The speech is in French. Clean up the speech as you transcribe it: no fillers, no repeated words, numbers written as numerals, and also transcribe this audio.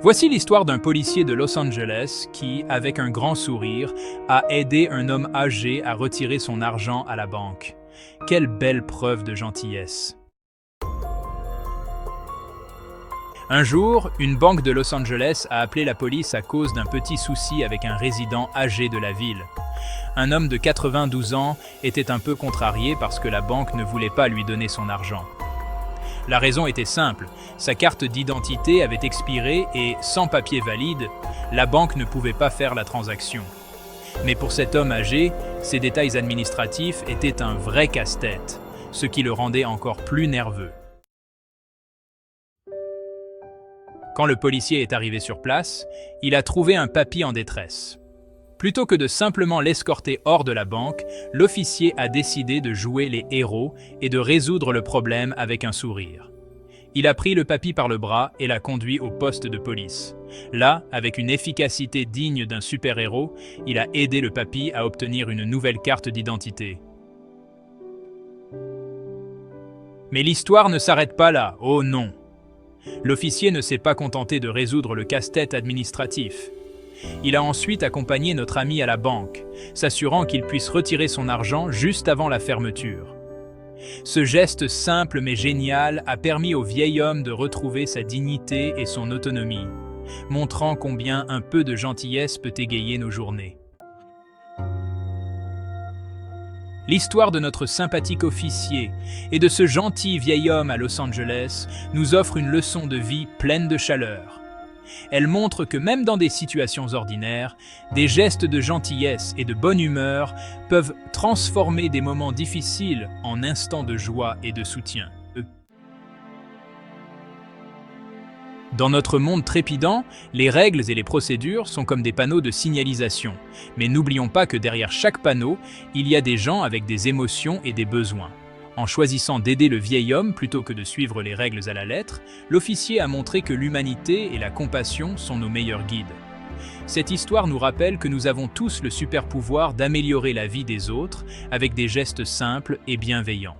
Voici l'histoire d'un policier de Los Angeles qui, avec un grand sourire, a aidé un homme âgé à retirer son argent à la banque. Quelle belle preuve de gentillesse! Un jour, une banque de Los Angeles a appelé la police à cause d'un petit souci avec un résident âgé de la ville. Un homme de 92 ans était un peu contrarié parce que la banque ne voulait pas lui donner son argent. La raison était simple, sa carte d'identité avait expiré et, sans papier valide, la banque ne pouvait pas faire la transaction. Mais pour cet homme âgé, ces détails administratifs étaient un vrai casse-tête, ce qui le rendait encore plus nerveux. Quand le policier est arrivé sur place, il a trouvé un papy en détresse. Plutôt que de simplement l'escorter hors de la banque, l'officier a décidé de jouer les héros et de résoudre le problème avec un sourire. Il a pris le papy par le bras et l'a conduit au poste de police. Là, avec une efficacité digne d'un super-héros, il a aidé le papy à obtenir une nouvelle carte d'identité. Mais l'histoire ne s'arrête pas là, oh non! L'officier ne s'est pas contenté de résoudre le casse-tête administratif. Il a ensuite accompagné notre ami à la banque, s'assurant qu'il puisse retirer son argent juste avant la fermeture. Ce geste simple mais génial a permis au vieil homme de retrouver sa dignité et son autonomie, montrant combien un peu de gentillesse peut égayer nos journées. L'histoire de notre sympathique officier et de ce gentil vieil homme à Los Angeles nous offre une leçon de vie pleine de chaleur. Elle montre que même dans des situations ordinaires, des gestes de gentillesse et de bonne humeur peuvent transformer des moments difficiles en instants de joie et de soutien. Dans notre monde trépidant, les règles et les procédures sont comme des panneaux de signalisation. Mais n'oublions pas que derrière chaque panneau, il y a des gens avec des émotions et des besoins. En choisissant d'aider le vieil homme plutôt que de suivre les règles à la lettre, l'officier a montré que l'humanité et la compassion sont nos meilleurs guides. Cette histoire nous rappelle que nous avons tous le super pouvoir d'améliorer la vie des autres avec des gestes simples et bienveillants.